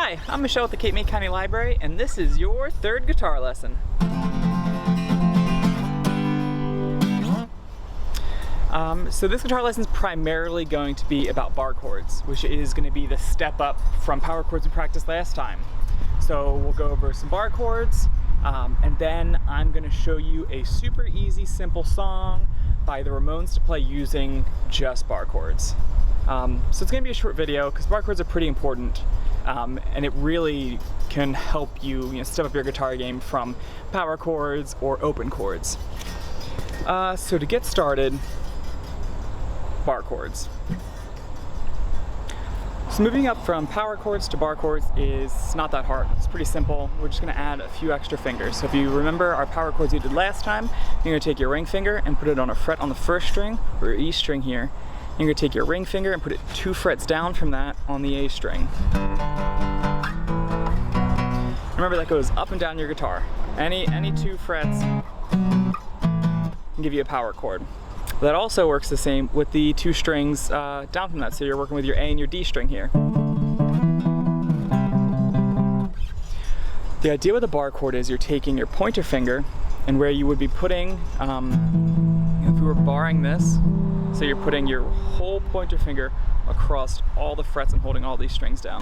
Hi, I'm Michelle at the Cape May County Library, and this is your third guitar lesson. So this guitar lesson is primarily going to be about bar chords, which is going to be the step up from power chords we practiced last time. So we'll go over some bar chords, and then I'm going to show you a super easy, simple song by the Ramones to play using just bar chords. So it's going to be a short video because bar chords are pretty important, and it really can help you, step up your guitar game from power chords or open chords. So to get started, bar chords. So moving up from power chords to bar chords is not that hard. It's pretty simple. We're just going to add a few extra fingers. So if you remember our power chords you did last time, you're going to take your ring finger and put it on a fret on the first string, or your E string here. You're going to take your ring finger and put it 2 frets down from that on the A string. Remember, that goes up and down your guitar. Any 2 frets can give you a power chord. That also works the same with the 2 strings down from that, so you're working with your A and your D string here. The idea with a bar chord is you're taking your pointer finger, and where you would be putting, if we were barring this, so you're putting your whole pointer finger across all the frets and holding all these strings down.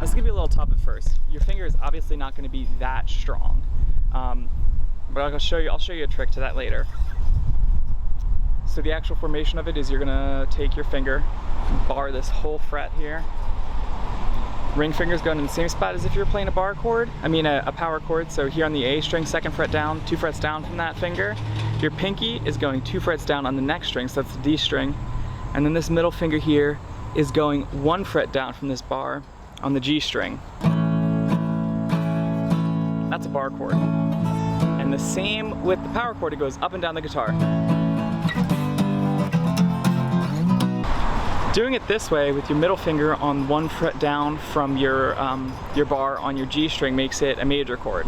This is going to be a little tough at first. Your finger is obviously not going to be that strong, but I'll show you a trick to that later. So the actual formation of it is you're going to take your finger, bar this whole fret here. Ring finger's going in the same spot as if you were playing a bar chord, a power chord. So here on the A string, 2nd fret down, 2 frets down from that finger. Your pinky is going 2 frets down on the next string, so that's the D string. And then this middle finger here is going 1 fret down from this bar on the G string. That's a bar chord. And the same with the power chord, it goes up and down the guitar. Doing it this way with your middle finger on 1 fret down from your bar on your G string makes it a major chord.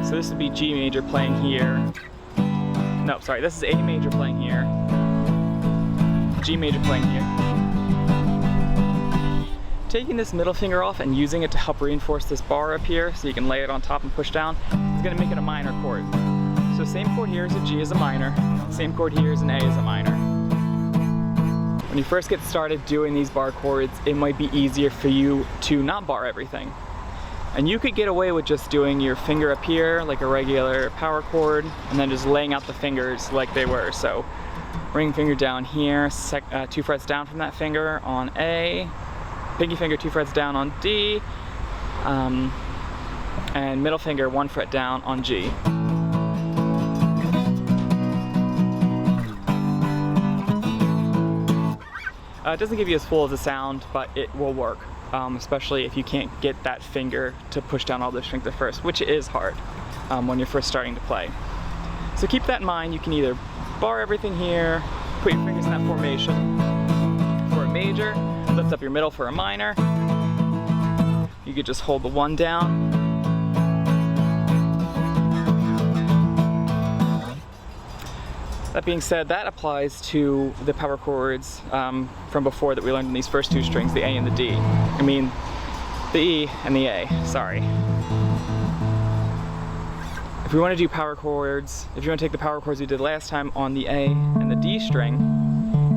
So this would be G major playing here. No, sorry, this is A major playing here. G major playing here. Taking this middle finger off and using it to help reinforce this bar up here so you can lay it on top and push down is going to make it a minor chord. So same chord here is a G as a minor, same chord here is an A as a minor. When you first get started doing these bar chords, it might be easier for you to not bar everything. And you could get away with just doing your finger up here like a regular power chord and then just laying out the fingers like they were. So ring finger down here, 2 frets down from that finger on A, pinky finger 2 frets down on D, and middle finger 1 fret down on G. It doesn't give you as full as a sound, but it will work, especially if you can't get that finger to push down all the strings at first, which is hard when you're first starting to play. So keep that in mind. You can either bar everything here, put your fingers in that formation for a major, lift up your middle for a minor. You could just hold the 1 down. That being said, that applies to the power chords from before that we learned in these first 2 strings, the A and the D. The E and the A, sorry. If we want to do power chords, if you want to take the power chords we did last time on the A and the D string,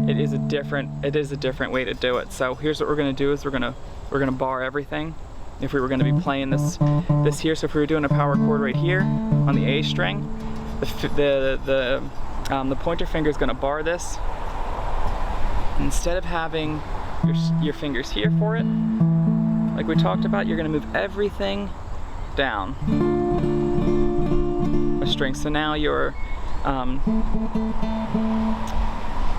it is a different way to do it. So here's what we're going to do is we're going to bar everything. If we were going to be playing this here, so if we were doing a power chord right here on the A string, the pointer finger is going to bar this. Instead of having your fingers here for it, like we talked about, you're going to move everything down a string. So now your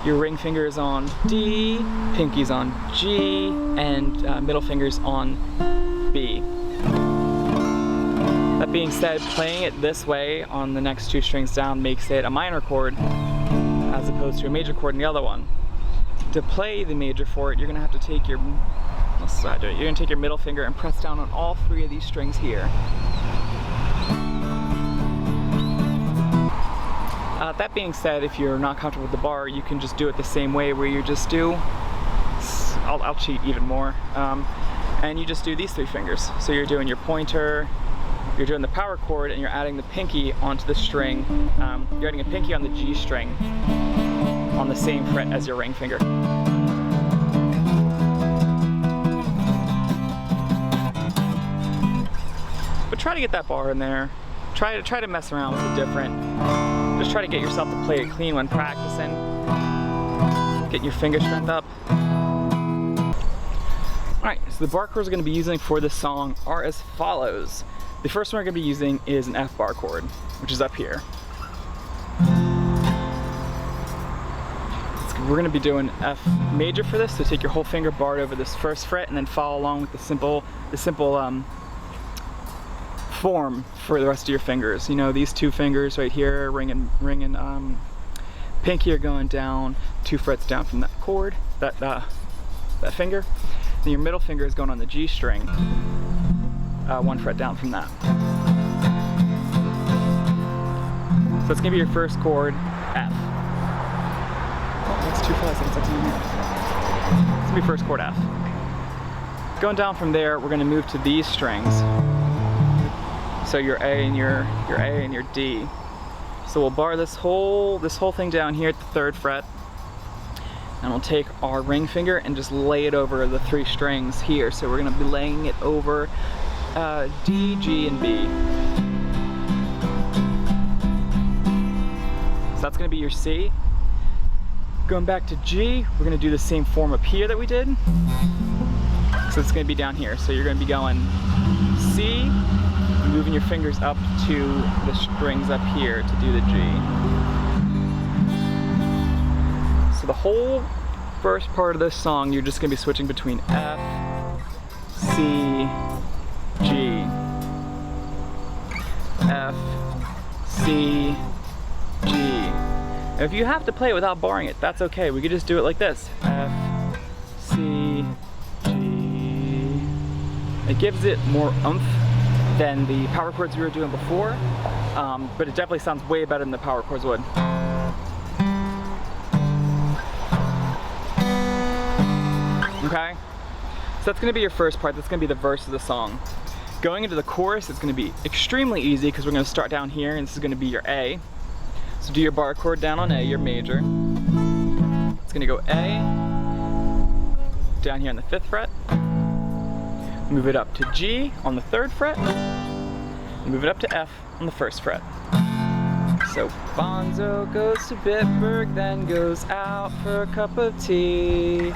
ring finger is on D, pinky's on G, and middle finger's on B. That being said, playing it this way on the next 2 strings down makes it a minor chord as opposed to a major chord in the other one. To play the major for it, you're going to have to take your middle finger and press down on all 3 of these strings here. That being said, if you're not comfortable with the bar, you can just do it the same way where you just do I'll cheat even more. And you just do these 3 fingers. So you're doing your pointer, you're doing the power chord, and you're adding the pinky onto the string. You're adding a pinky on the G string on the same fret as your ring finger. But try to get that bar in there. Try to mess around with the different. Just try to get yourself to play it clean when practicing. Getting your finger strength up. Alright, so the bar chords we're going to be using for this song are as follows. The first one we're going to be using is an F bar chord, which is up here. We're going to be doing F major for this, so take your whole finger barred over this first fret and then follow along with the simple form for the rest of your fingers. You know, these 2 fingers right here, ring and pinky are going down 2 frets down from that chord, that finger. Then your middle finger is going on the G string, 1 fret down from that. So it's going to be your first chord, F. Oh, that's 2 frets. It's going to be first chord F. Going down from there, we're going to move to these strings. So your A and your A and your D. So we'll bar this whole thing down here at the 3rd fret, and we'll take our ring finger and just lay it over the 3 strings here. So we're going to be laying it over D, G, and B. So that's going to be your C. Going back to G, we're going to do the same form up here that we did. So it's going to be down here. So you're going to be going C, moving your fingers up to the strings up here to do the G. So the whole first part of this song, you're just going to be switching between F, C, G, F, C, G. And if you have to play it without barring it, that's okay. We could just do it like this. F, C, G. It gives it more oomph than the power chords we were doing before, but it definitely sounds way better than the power chords would. Okay? So that's going to be your first part. That's going to be the verse of the song. Going into the chorus, it's going to be extremely easy because we're going to start down here, and this is going to be your A. So do your bar chord down on A, your major. It's going to go A, down here on the 5th fret. Move it up to G on the 3rd fret, and move it up to F on the 1st fret. So Bonzo goes to Bitburg, then goes out for a cup of tea.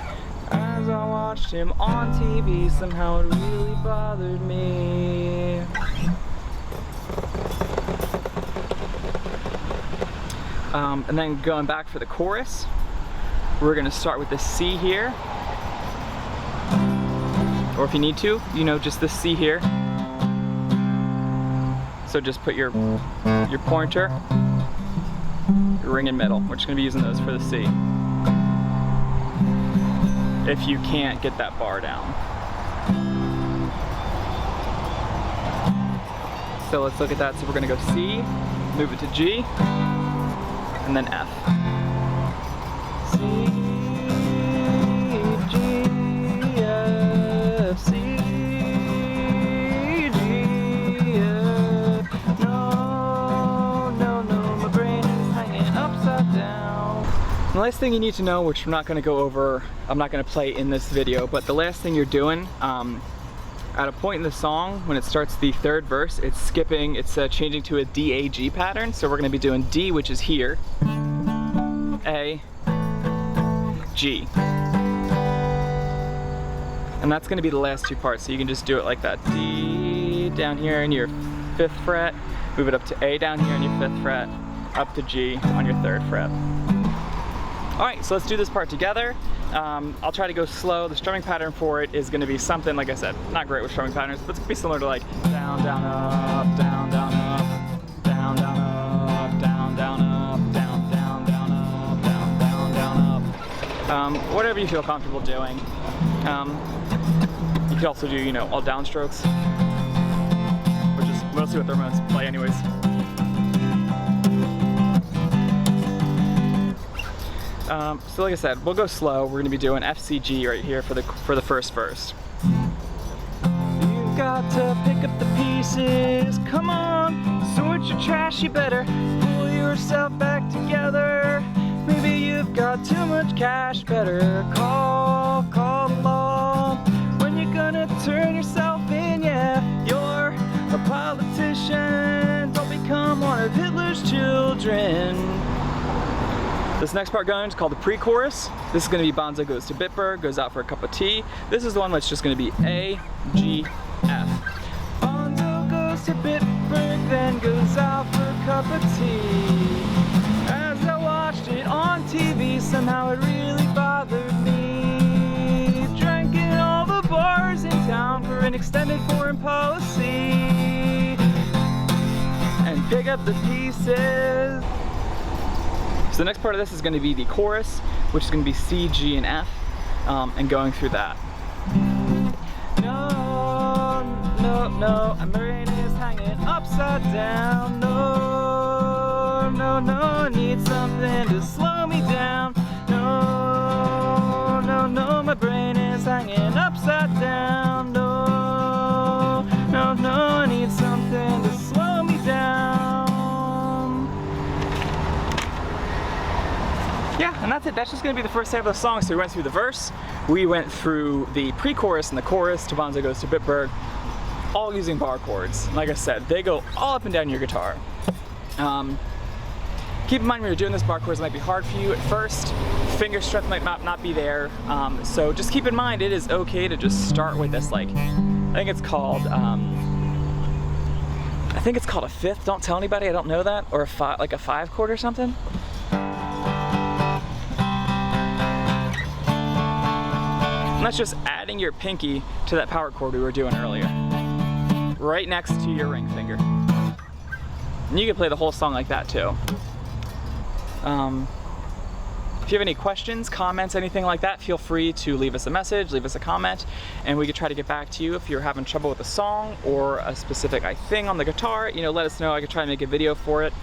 As I watched him on TV, somehow it really bothered me. And then going back for the chorus, we're going to start with the C here. Or if you need to, you know, just this C here. So just put your pointer, your ring and middle. We're just going to be using those for the C. If you can't get that bar down. So let's look at that. So we're going to go C, move it to G, and then F. C, G, F, C, G, F. No, my brain is hanging upside down. The last thing you need to know, which we're not going to go over, I'm not going to play in this video, but the last thing you're doing, at a point in the song, when it starts the 3rd verse, it's skipping, it's changing to a D-A-G pattern. So we're going to be doing D, which is here, A, G. And that's going to be the last 2 parts, so you can just do it like that. D down here in your 5th fret, move it up to A down here on your 5th fret, up to G on your 3rd fret. Alright, so let's do this part together. I'll try to go slow. The strumming pattern for it is going to be something, like I said, not great with strumming patterns, but it's going to be similar to like down, down, up, down, down, up, down, down, up, down, down, up, down, down, down, up, down, down, down, up. Whatever you feel comfortable doing. You could also do, you know, all downstrokes, which is mostly what the Ramones play anyways. So like I said, we'll go slow. We're gonna be doing F, C, G right here for the first verse. You've got to pick up the pieces, come on, sort your trash, you better pull yourself back together. Maybe you've got too much cash, better call the law. When you're gonna turn yourself in, yeah, you're a politician. Don't become one of Hitler's children. This next part going is called the pre-chorus. This is going to be Bonzo goes to Bitburg, goes out for a cup of tea. This is the one that's just going to be A, G, F. Bonzo goes to Bitburg, then goes out for a cup of tea. As I watched it on TV, somehow it really bothered me. Drank in all the bars in town for an extended foreign policy. And pick up the pieces. So the next part of this is going to be the chorus, which is going to be C, G, and F, and going through that. No, no, no, my brain is hanging upside down. No, no, no, I need something to slow me down. No, no, no, my brain is hanging upside down. No, no, no, I need something to slow me down. Yeah, and that's it. That's just going to be the first half of the song. So we went through the verse, we went through the pre-chorus and the chorus to Bonzo Goes to Bitburg, all using bar chords. Like I said, they go all up and down your guitar. Keep in mind when you're doing this, bar chords might be hard for you at first. Finger strength might not be there. So just keep in mind it is okay to just start with this, like, I think it's called a fifth. Don't tell anybody, I don't know that. Or a five, like a 5 chord or something. And that's just adding your pinky to that power chord we were doing earlier. Right next to your ring finger. And you can play the whole song like that too. If you have any questions, comments, anything like that, feel free to leave us a message, leave us a comment, and we could try to get back to you. If you're having trouble with a song or a specific thing on the guitar, you know, let us know. I could try to make a video for it.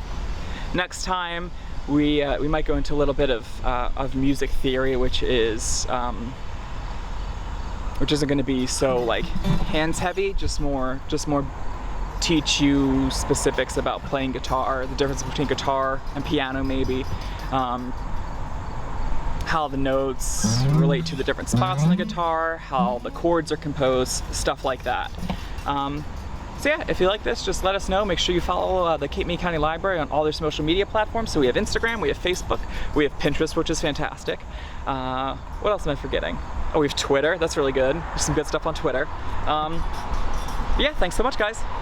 Next time, we might go into a little bit of music theory, which isn't going to be so like hands heavy, just more teach you specifics about playing guitar, the difference between guitar and piano maybe, how the notes relate to the different spots on the guitar, how the chords are composed, stuff like that. So yeah, if you like this, just let us know. Make sure you follow the Cape May County Library on all their social media platforms. So we have Instagram, we have Facebook, we have Pinterest, which is fantastic. What else am I forgetting? Oh, we have Twitter, that's really good. There's some good stuff on Twitter. Yeah, thanks so much, guys.